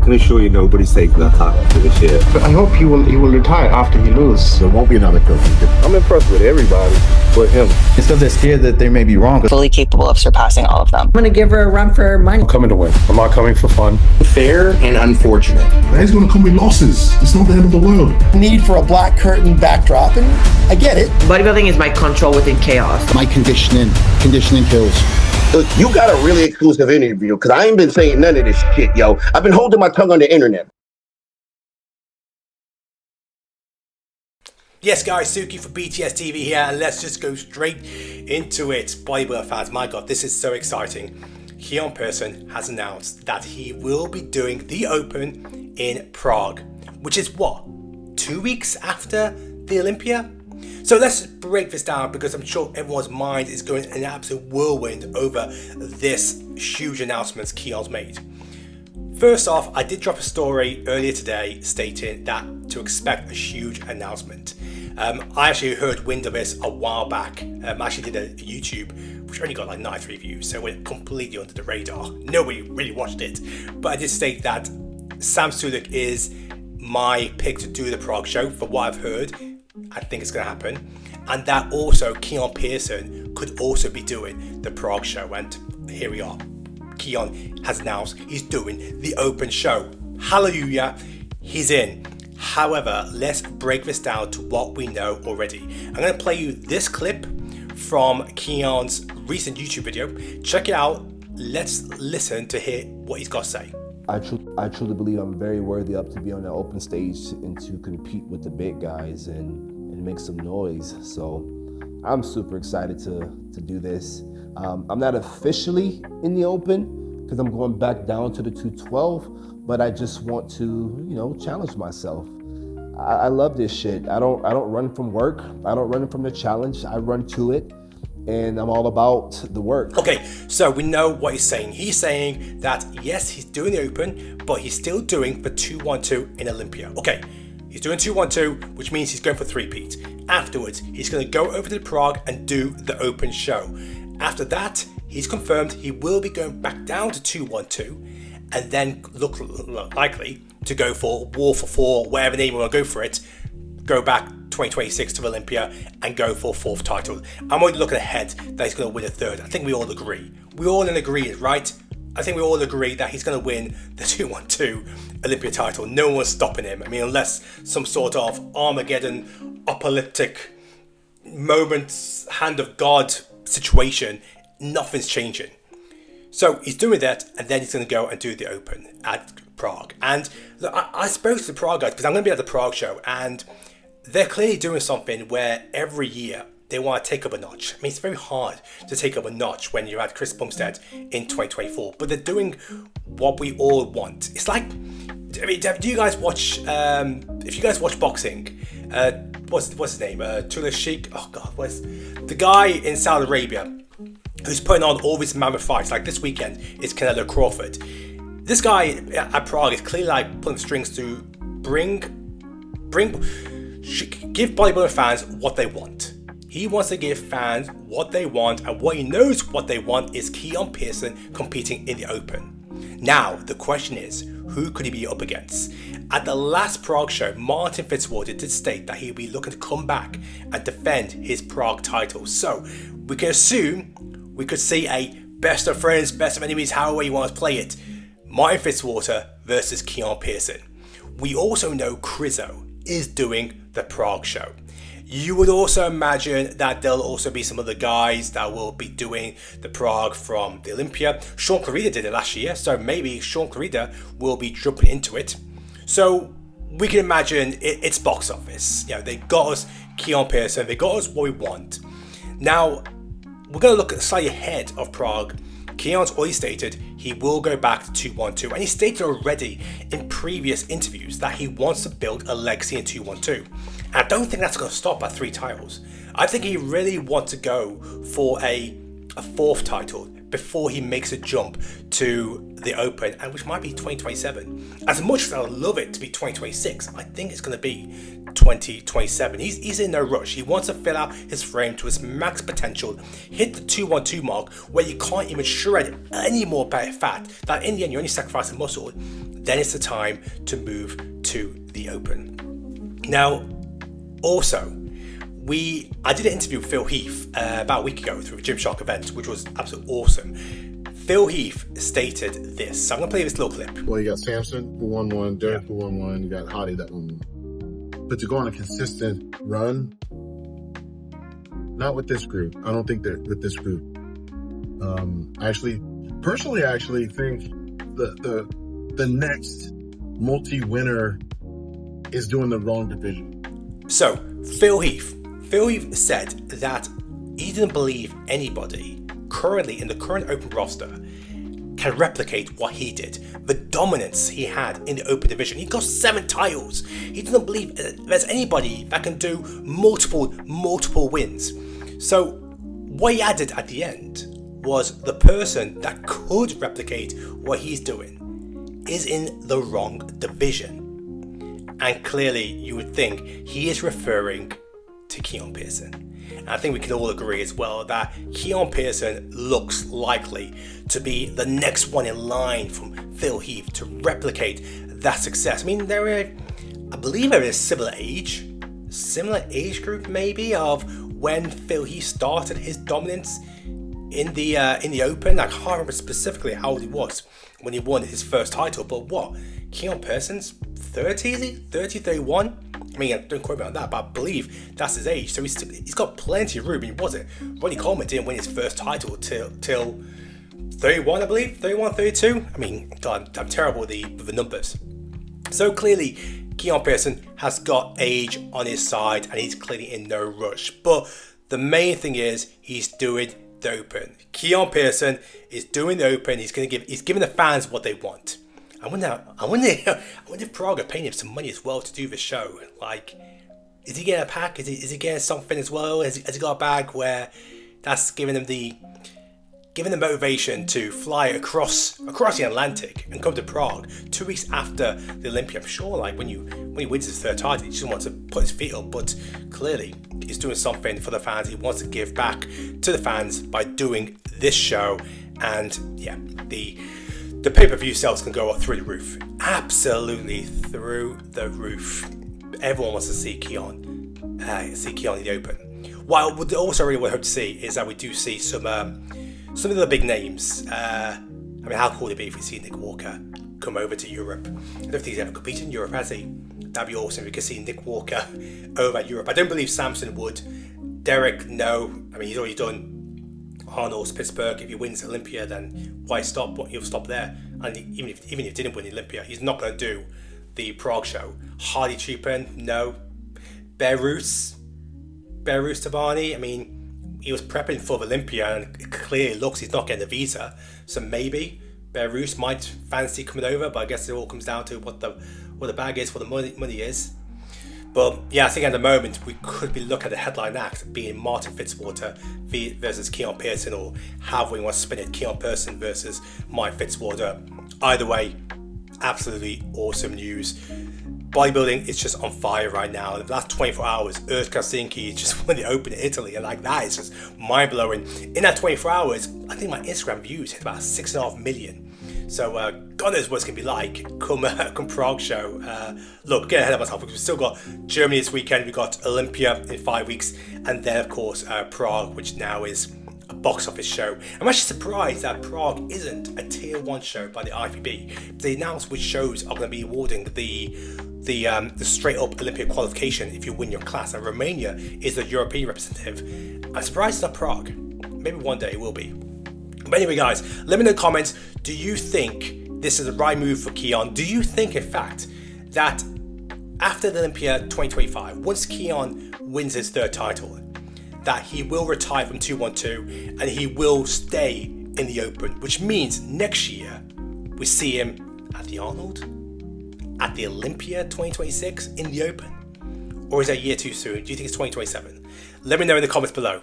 can assure you nobody's taking that title for this year. But I hope he will retire after he loses. There won't be another Kofi. I'm impressed with everybody but him. It's because they're scared that they may be wrong. Fully capable of surpassing all of them. I'm going to give her a run for her money. I'm coming to win. I'm not coming for fun. Fair and unfortunate. He's going to come with losses. It's not the end of the world. Need for a black curtain backdrop, and I get it. Bodybuilding is my control within chaos. My conditioning kills. Look, you got a really exclusive interview because I ain't been saying none of this shit, yo. I've been holding my tongue on the internet. Yes, guys, Suki for BTS TV here, and let's just go straight into it. Bodybuilder fans, my God, this is so exciting. Keon Pearson has announced that he will be doing the Open in Prague, which is what, 2 weeks after the Olympia? So let's break this down because I'm sure everyone's mind is going an absolute whirlwind over this huge announcement Keon's made. First off, I did drop a story earlier today stating that to expect a huge announcement. I actually heard wind of this a while back. I actually did a YouTube which only got like 93 views, so it went completely under the radar. Nobody really watched it. But I did state that Sam Sulek is my pick to do the Prague show. For what I've heard, I think it's going to happen. And that also Keon Pearson could also be doing the Prague show. And here we are. Keon has announced he's doing the Open show. Hallelujah, he's in. However, let's break this down to what we know already. I'm going to play you this clip from Keon's recent YouTube video. Check it out. Let's listen to hear what he's got to say. I truly believe I'm very worthy up to be on the open stage and to compete with the big guys and make some noise. So I'm super excited to do this. I'm not officially in the Open because I'm going back down to the 212, but I just want to, challenge myself. I love this shit. I don't run from work. I don't run from the challenge. I run to it. And I'm all about the work. Okay, so we know what he's saying. He's saying that, yes, he's doing the Open, but he's still doing the 212 in Olympia. Okay, he's doing 212, which means he's going for three-peat. Afterwards, he's going to go over to Prague and do the Open show. After that, he's confirmed he will be going back down to 212 and then look likely to go for War for Four, whatever name you want to go for it, go back 2026 to Olympia and go for fourth title. I'm already looking ahead that he's going to win a third. I think we all agree. We all agree, right? I think we all agree that he's going to win the 212 Olympia title. No one's stopping him. I mean, unless some sort of Armageddon, apocalyptic moments, hand of God situation, nothing's changing. So he's doing that, and then he's going to go and do the Open at Prague. And look, I spoke to the Prague guys because I'm going to be at the Prague show, and they're clearly doing something where every year they want to take up a notch. I mean, it's very hard to take up a notch when you're at Chris Bumstead in 2024, but they're doing what we all want. It's like, I mean, do you guys watch, if you guys watch boxing, what's his name? Tula Sheikh? Oh God, what's the guy in Saudi Arabia who's putting on all these mammoth fights? Like this weekend is Canelo Crawford. This guy at Prague is clearly like pulling strings to give bodybuilder fans what they want. He wants to give fans what they want, and what he knows what they want is Keon Pearson competing in the Open. Now, the question is, who could he be up against? At the last Prague show, Martin Fitzwater did state that he'll be looking to come back and defend his Prague title. So, we can assume we could see a best of friends, best of enemies, however you want to play it. Martin Fitzwater versus Keon Pearson. We also know Crizzo is doing the Prague show. You would also imagine that there'll also be some other guys that will be doing the Prague from the Olympia. Sean Clarida did it last year, so maybe Sean Clarida will be jumping into it. So we can imagine it's box office. They got us Keon Pearson, they got us what we want. Now, we're going to look slightly ahead of Prague. Keon's already stated he will go back to 212, and he stated already in previous interviews that he wants to build a legacy in 212. And I don't think that's going to stop at 3 titles. I think he really wants to go for a 4th title before he makes a jump to the Open, and which might be 2027. As much as I would love it to be 2026, I think it's going to be 2027. He's in no rush. He wants to fill out his frame to his max potential, hit the 212 mark where you can't even shred any more fat, that in the end you only sacrifice the muscle. then it's the time to move to the Open. Now, also, I did an interview with Phil Heath about a week ago through a Gymshark event, which was absolutely awesome. Phil Heath stated this. So I'm going to play this little clip. Well, you got Samson, who won one, Derek, who won one, you got Hottie, that won one. But to go on a consistent run, not with this group. I don't think that with this group. Personally, I actually think the next multi-winner is doing the wrong division. So, Phil Heath said that he didn't believe anybody currently in the current Open roster can replicate what he did. The dominance he had in the Open division. He got 7 titles. He doesn't believe there's anybody that can do multiple wins. So, what he added at the end was the person that could replicate what he's doing is in the wrong division. And clearly you would think he is referring to Keon Pearson. And I think we can all agree as well that Keon Pearson looks likely to be the next one in line from Phil Heath to replicate that success. I mean, I believe they're a similar age group maybe of when Phil Heath started his dominance in the Open. I can't remember specifically how old he was when he won his first title, but what? Keon Pearson's 30, is he? 30, 31? I mean, don't quote me on that, but I believe that's his age. So he's got plenty of room. I mean, was it? Ronnie Coleman didn't win his first title till 31, I believe. 31, 32? I mean, God, I'm terrible with the numbers. So clearly, Keon Pearson has got age on his side and he's clearly in no rush. But the main thing is he's doing the Open. Keon Pearson is doing the Open. He's giving the fans what they want. I wonder if Prague are paying him some money as well to do the show. Like, is he getting a pack? Is he getting something as well? Has he got a bag where that's giving him the motivation to fly across the Atlantic and come to Prague 2 weeks after the Olympia? I'm sure, like when he wins his third title, he just wants to put his feet up. But clearly, he's doing something for the fans. He wants to give back to the fans by doing this show. And yeah, the pay-per-view sales can go up through the roof. Absolutely through the roof. Everyone wants to see Keon in the Open. What I would also really hope to see is that we do see some of the big names. I mean, how cool would it be if we see Nick Walker come over to Europe? I don't think he's ever competed in Europe, has he? That'd be awesome if we could see Nick Walker over at Europe. I don't believe Samson would. Derek, no. I mean, he's already done Arnold's Pittsburgh. If he wins Olympia, then why stop? He'll stop there. And even if he didn't win Olympia, he's not going to do the Prague show. Hardy Chupin, no. Belarus Tabani, I mean, he was prepping for Olympia and it clearly looks he's not getting a visa. So maybe Belarus might fancy coming over, but I guess it all comes down to what the bag is, what the money is. But yeah, I think at the moment we could be looking at the headline act being Martin Fitzwater versus Keon Pearson, or however we want to spin it, Keon Pearson versus Mike Fitzwater. Either way, absolutely awesome news. Bodybuilding is just on fire right now. In the last 24 hours, Urs Helsinki just won the Open in Italy, and like that is just mind-blowing. In that 24 hours, I think my Instagram views hit about 6.5 million. So God knows what it's going to be like come Prague show. Look, get ahead of myself because we've still got Germany this weekend. We've got Olympia in 5 weeks. And then, of course, Prague, which now is a box office show. I'm actually surprised that Prague isn't a tier 1 show by the IFBB. They announced which shows are going to be awarding the straight up Olympia qualification if you win your class. And Romania is the European representative. I'm surprised it's not Prague. Maybe one day it will be. But anyway, guys, let me know in the comments, do you think this is the right move for Keon? Do you think, in fact, that after the Olympia 2025, once Keon wins his third title, that he will retire from 212 and he will stay in the Open, which means next year we see him at the Arnold, at the Olympia 2026 in the Open? Or is that a year too soon? Do you think it's 2027? Let me know in the comments below.